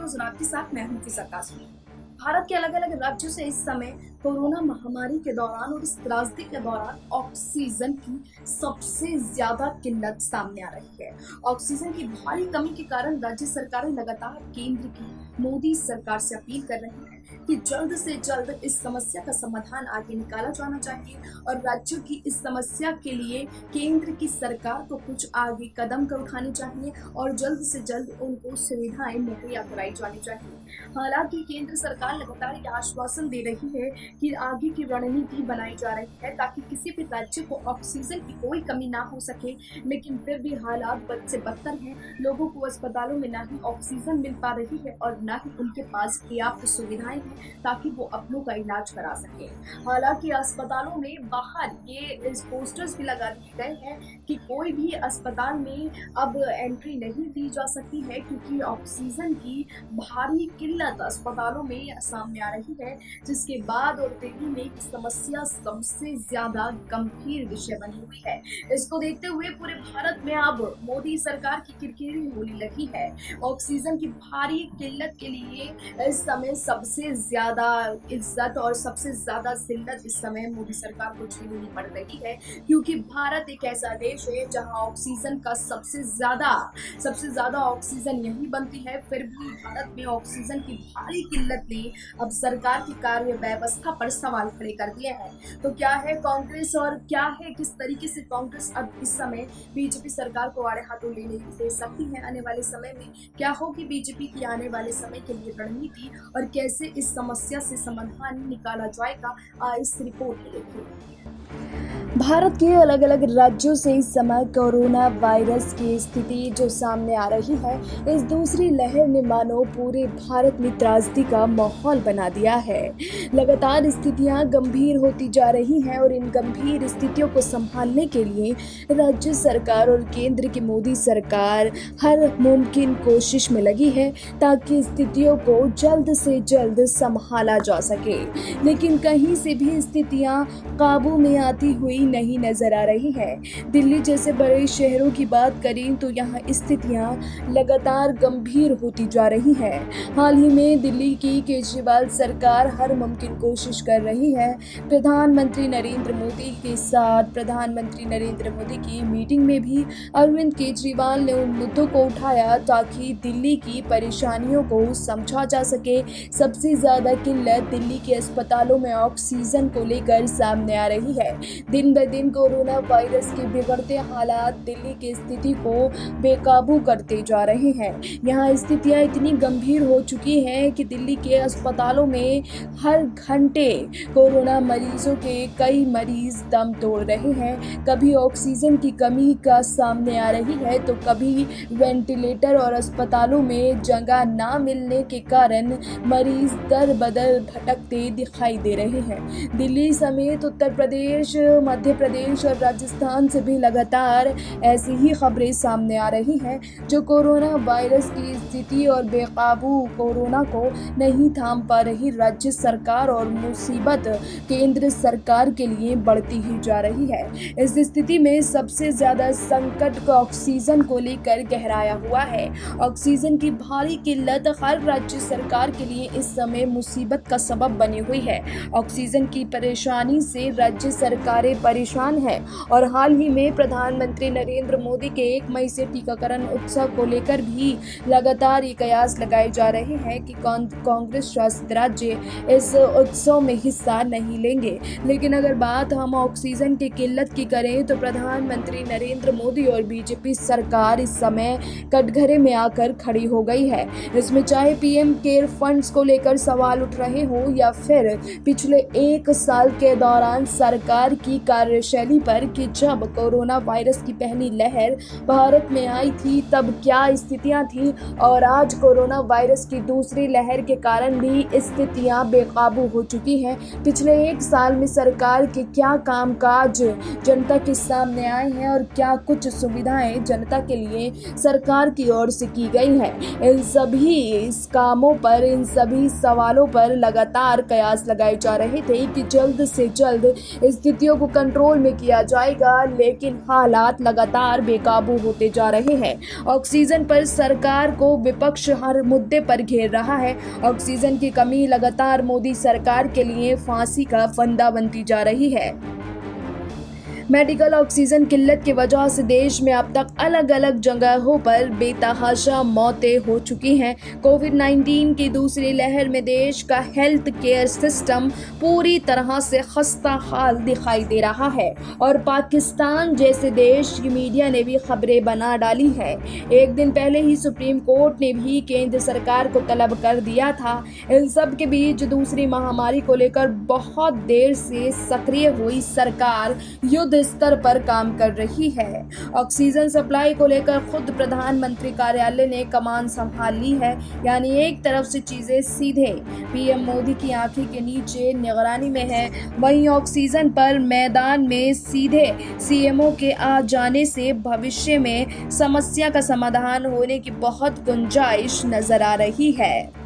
News रात के साथ मैं हूं फिजा कासमी। भारत के अलग अलग राज्यों से इस समय कोरोना महामारी के दौरान और इस त्रासदी के दौरान ऑक्सीजन की सबसे ज्यादा किल्लत सामने आ रही है। ऑक्सीजन की भारी कमी के कारण राज्य सरकारें लगातार केंद्र की मोदी सरकार से अपील कर रही है कि जल्द से जल्द इस समस्या का समाधान आगे निकाला जाना चाहिए और राज्यों की इस समस्या के लिए केंद्र की सरकार को कुछ आगे कदम उठाने चाहिए और जल्द से जल्द उनको सुविधाएं मुहैया कराई जानी चाहिए। हालांकि केंद्र सरकार लगातार ये आश्वासन दे रही है कि आगे की रणनीति बनाई जा रही है ताकि किसी भी राज्य को ऑक्सीजन की कोई कमी ना हो सके, लेकिन फिर भी हालात बद से बदतर हैं। लोगों को अस्पतालों में ना ही ऑक्सीजन मिल पा रही है और ना ही उनके पास पर्याप्त सुविधाएं हैं ताकि वो अपनों का इलाज करा सके। हालांकि अस्पतालों में बाहर ये पोस्टर्स भी लगा दिए गए हैं कि कोई भी अस्पताल में अब एंट्री नहीं दी जा सकती है क्योंकि ऑक्सीजन की भारी किल्लत अस्पतालों में सामने आ रही है, जिसके बाद और दिल्ली में समस्या सबसे ज्यादा गंभीर विषय बनी हुई है। इसको देखते हुए पूरे भारत में अब मोदी सरकार की किरकिरी होने लगी है। ऑक्सीजन की भारी किल्लत के लिए इस समय सबसे ज्यादा इज्जत और सबसे ज्यादा जिल्लत इस समय मोदी सरकार को झेलनी पड़ रही है, क्योंकि भारत एक ऐसा देश है जहां ऑक्सीजन का सबसे ज्यादा ऑक्सीजन यही बनती है। फिर भी भारत में ऑक्सीजन की भारी किल्लत ने अब सरकार की कार्य व्यवस्था पर सवाल खड़े कर दिए हैं। तो क्या है कांग्रेस और क्या है किस तरीके से कांग्रेस अब इस समय बीजेपी सरकार को आड़े हाथों ले सकती है? आने वाले समय में क्या होगी बीजेपी की आने वाले समय के लिए रणनीति और कैसे इस समस्या से समाधान निकाला जाएगा, इस रिपोर्ट में देखिए। भारत के अलग अलग राज्यों से इस समय कोरोना वायरस की स्थिति जो सामने आ रही है, इस दूसरी लहर ने मानो पूरे भारत में त्रासदी का माहौल बना दिया है। लगातार स्थितियां गंभीर होती जा रही हैं और इन गंभीर स्थितियों को संभालने के लिए राज्य सरकार और केंद्र की मोदी सरकार हर मुमकिन कोशिश में लगी है ताकि स्थितियों को जल्द से जल्द संभाला जा सके, लेकिन कहीं से भी स्थितियां काबू में आती हुई नहीं नजर आ रही है। दिल्ली जैसे बड़े शहरों की बात करें तो यहाँ स्थितियां लगातार गंभीर होती जा रही हैं। हाल ही में दिल्ली की केजरीवाल सरकार हर मुमकिन कोशिश कर रही है। प्रधानमंत्री नरेंद्र मोदी के साथ प्रधानमंत्री नरेंद्र मोदी की मीटिंग में भी अरविंद केजरीवाल ने उन मुद्दों को उठाया ताकि दिल्ली की परेशानियों को समझा जा सके। सबसे ज्यादा किल्लत दिल्ली के अस्पतालों में ऑक्सीजन को लेकर सामने आ रही है। दिन ब दिन कोरोना वायरस के बिगड़ते हालात दिल्ली की स्थिति को बेकाबू करते जा रहे हैं। यहाँ स्थितियाँ इतनी गंभीर हो चुकी हैं कि दिल्ली के अस्पतालों में हर घंटे कोरोना मरीजों के कई मरीज दम तोड़ रहे हैं। कभी ऑक्सीजन की कमी का सामने आ रही है तो कभी वेंटिलेटर और अस्पतालों में जगह ना मिलने के कारण मरीज दर बदर भटकते दिखाई दे रहे हैं। दिल्ली समेत उत्तर प्रदेश, मध्य प्रदेश और राजस्थान से भी लगातार ऐसी ही खबरें सामने आ रही हैं जो कोरोना वायरस की स्थिति और बेकाबू कोरोना को नहीं थाम पा रही राज्य सरकार और मुसीबत केंद्र सरकार के लिए बढ़ती ही जा रही है। इस स्थिति में सबसे ज्यादा संकट ऑक्सीजन को लेकर गहराया हुआ है। ऑक्सीजन की भारी किल्लत हर राज्य सरकार के लिए इस समय मुसीबत का सबब बनी हुई है। ऑक्सीजन की परेशानी से राज्य सरकारें परेशान हैं और हाल ही में प्रधानमंत्री नरेंद्र मोदी के 1 मई से टीकाकरण उत्सव को लेकर भी लगातार ये कयास लगाए जा रहे हैं कि कांग्रेस शासित राज्य इस उत्सव में हिस्सा नहीं लेंगे। लेकिन अगर बात हम ऑक्सीजन की किल्लत की करें तो प्रधानमंत्री नरेंद्र मोदी और बीजेपी सरकार इस समय कटघरे में आकर खड़ी हो गई है। इसमें चाहे पीएम केयर फंड्स को लेकर सवाल उठ रहे हो या फिर पिछले 1 साल के दौरान सरकार की कार्यशैली पर कि जब कोरोना वायरस की पहली लहर भारत में आई थी तब क्या स्थितियां थी और आज कोरोना वायरस की दूसरी लहर के कारण भी स्थितियां बेकाबू हो चुकी हैं। पिछले 1 साल में सरकार के क्या कामकाज जनता के सामने आए हैं और क्या कुछ सुविधाएं जनता के लिए सरकार की ओर से की गई हैं। इन सभी कामों पर, इन सभी सवालों पर लगातार कयास लगाए जा रहे थे कि जल्द से जल्द इस स्थितियों को कंट्रोल में किया जाएगा, लेकिन हालात लगातार बेकाबू होते जा रहे हैं। ऑक्सीजन पर सरकार को विपक्ष हर मुद्दे पर घेर रहा है। ऑक्सीजन की कमी लगातार मोदी सरकार के लिए फांसी का फंदा बनती जा रही है। मेडिकल ऑक्सीजन किल्लत की वजह से देश में अब तक अलग अलग जगहों पर बेतहाशा मौतें हो चुकी हैं। कोविड-19 की दूसरी लहर में देश का हेल्थ केयर सिस्टम पूरी तरह से खस्ता हाल दिखाई दे रहा है और पाकिस्तान जैसे देश की मीडिया ने भी खबरें बना डाली है। एक दिन पहले ही सुप्रीम कोर्ट ने भी केंद्र सरकार को तलब कर दिया था। इन सब के बीच दूसरी महामारी को लेकर बहुत देर से सक्रिय हुई सरकार युद्ध स्तर पर काम कर रही है। ऑक्सीजन सप्लाई को लेकर खुद प्रधानमंत्री कार्यालय ने कमान संभाल ली है, यानी एक तरफ से चीजें सीधे पीएम मोदी की आंखों के नीचे निगरानी में है, वहीं ऑक्सीजन पर मैदान में सीधे सीएमओ के आ जाने से भविष्य में समस्या का समाधान होने की बहुत गुंजाइश नजर आ रही है।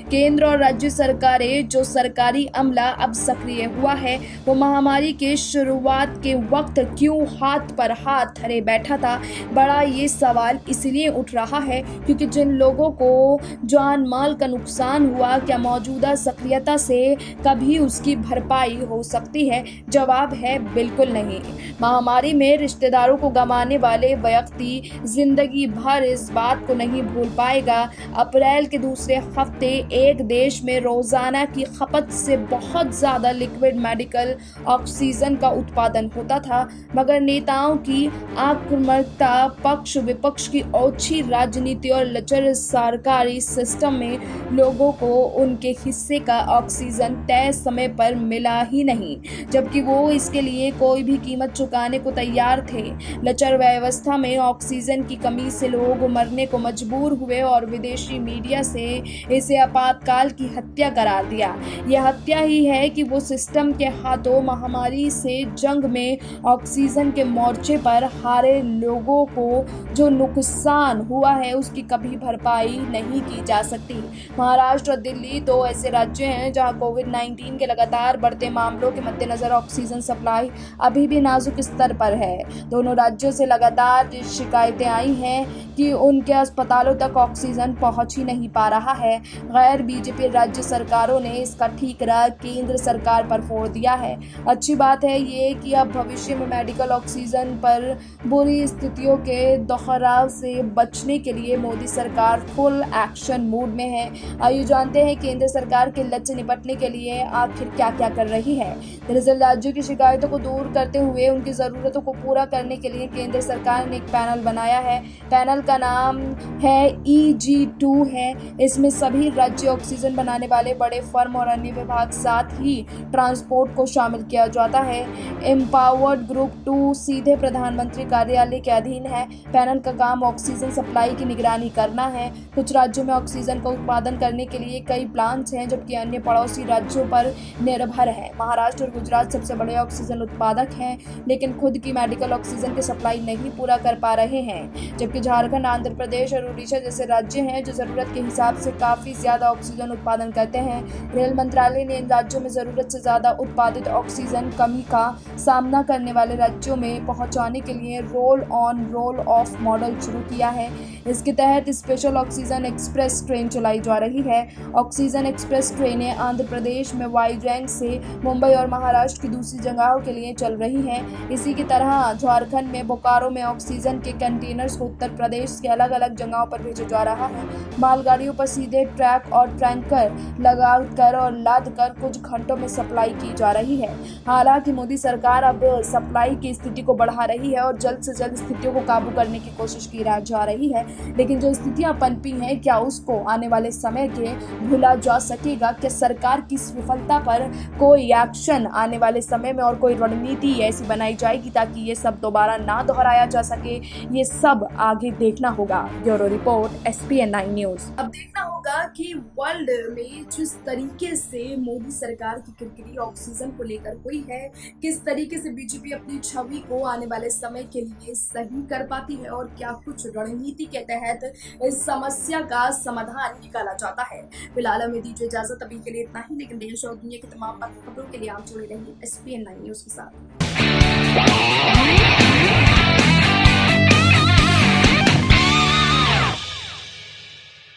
केंद्र और राज्य सरकारें जो सरकारी अमला अब सक्रिय हुआ है, वो महामारी के शुरुआत के वक्त क्यों हाथ पर हाथ धरे बैठा था। बड़ा ये सवाल इसलिए उठ रहा है क्योंकि जिन लोगों को जान माल का नुकसान हुआ, क्या मौजूदा सक्रियता से कभी उसकी भरपाई हो सकती है? जवाब है बिल्कुल नहीं। महामारी में रिश्तेदारों को गंवाने वाले व्यक्ति जिंदगी भर इस बात को नहीं भूल पाएगा। अप्रैल के दूसरे हफ्ते एक देश में रोजाना की खपत से बहुत ज्यादा लिक्विड मेडिकल ऑक्सीजन का उत्पादन होता था, मगर नेताओं की आक्रामकता, पक्ष विपक्ष की ओछी राजनीति और लचर सरकारी सिस्टम में लोगों को उनके हिस्से का ऑक्सीजन तय समय पर मिला ही नहीं, जबकि वो इसके लिए कोई भी कीमत चुकाने को तैयार थे। लचर व्यवस्था में ऑक्सीजन की कमी से लोग मरने को मजबूर हुए और विदेशी मीडिया से इसे आपातकाल की हत्या करार दिया। यह हत्या ही है कि वो सिस्टम के हाथों महामारी से जंग में ऑक्सीजन के मोर्चे पर हारे लोगों को जो नुकसान हुआ है उसकी कभी भरपाई नहीं की जा सकती। महाराष्ट्र और दिल्ली दो ऐसे राज्य हैं जहां कोविड-19 के लगातार बढ़ते मामलों के मद्देनजर ऑक्सीजन सप्लाई अभी भी नाजुक स्तर पर है। दोनों राज्यों से लगातार शिकायतें आई हैं कि उनके अस्पतालों तक ऑक्सीजन पहुंच ही नहीं पा रहा है। गैर बीजेपी राज्य सरकारों ने इसका ठीकरा केंद्र सरकार पर फोड़ दिया है। अच्छी बात है ये कि अब भविष्य में मेडिकल ऑक्सीजन पर बुरी स्थितियों के दोहराव से बचने के लिए मोदी सरकार फुल एक्शन मूड में है। आइए जानते हैं केंद्र सरकार के लक्ष्य से निपटने के लिए आखिर क्या क्या कर रही है। दरअसल राज्यों की शिकायतों को दूर करते हुए उनकी जरूरतों को पूरा करने के लिए केंद्र सरकार ने एक पैनल बनाया है। पैनल का नाम है EG2 है। इसमें सभी राज्य ऑक्सीजन बनाने वाले बड़े फर्म और अन्य विभाग, साथ ही ट्रांसपोर्ट को शामिल किया जाता है। एम्पावर्ड ग्रुप 2 सीधे प्रधानमंत्री कार्यालय के अधीन है। पैनल का काम ऑक्सीजन सप्लाई की निगरानी करना है। कुछ राज्यों में ऑक्सीजन का उत्पादन करने के लिए कई प्लांट्स हैं, जबकि अन्य पड़ोसी राज्यों पर निर्भर है। महाराष्ट्र और गुजरात सबसे बड़े ऑक्सीजन उत्पादक हैं, लेकिन खुद की मेडिकल ऑक्सीजन की सप्लाई नहीं पूरा कर पा रहे हैं, जबकि झारखंड, आंध्र प्रदेश और उड़ीसा जैसे राज्य हैं जो जरूरत के हिसाब से काफी ज्यादा ऑक्सीजन उत्पादन करते हैं। रेल मंत्रालय ने इन राज्यों में जरूरत से ज्यादा उत्पादित ऑक्सीजन कमी का सामना करने वाले राज्यों में पहुंचाने के लिए roll on roll of model शुरू किया है। इसके तहत स्पेशल ऑक्सीजन एक्सप्रेस ट्रेन चलाई जा रही है। ऑक्सीजन एक्सप्रेस ट्रेनें आंध्र प्रदेश में वाईजैग से मुंबई और महाराष्ट्र की दूसरी जगहों के लिए चल रही हैं। इसी की तरह झारखंड में बोकारो में ऑक्सीजन के कंटेनर्स को उत्तर प्रदेश के अलग अलग जगहों पर भेजा जा रहा है। मालगाड़ियों पर सीधे ट्रैक और टैंकर लगा कर और लाद कर कुछ घंटों में सप्लाई की जा रही है। हालांकि मोदी सरकार अब सप्लाई की स्थिति को बढ़ा रही है और जल्द से जल्द स्थितियों को काबू करने की कोशिश की जा रही है, लेकिन जो स्थितियां पनपी हैं, क्या उसको आने वाले समय के भूला जा सकेगा? क्या सरकार की इस विफलता पर कोई एक्शन आने वाले समय में और कोई रणनीति ऐसी बनाई जाएगी ताकि ये सब दोबारा ना दोहराया जा सके? ये सब आगे देखना होगा। Bureau report SPN9 news. अब देखना होगा होगा कि वर्ल्ड में जिस तरीके से मोदी सरकार की किरकिरी ऑक्सीजन को लेकर हुई है, किस तरीके से बीजेपी अपनी छवि को आने वाले समय के लिए सही कर पाती है और क्या कुछ रणनीति के तहत इस समस्या का समाधान निकाला जाता है। फिलहाल हमें दीजिए इजाजत, अभी के लिए इतना ही, लेकिन देश और दुनिया की तमाम खबरों के लिए आप जुड़े रहिए SPN9 न्यूज के साथ।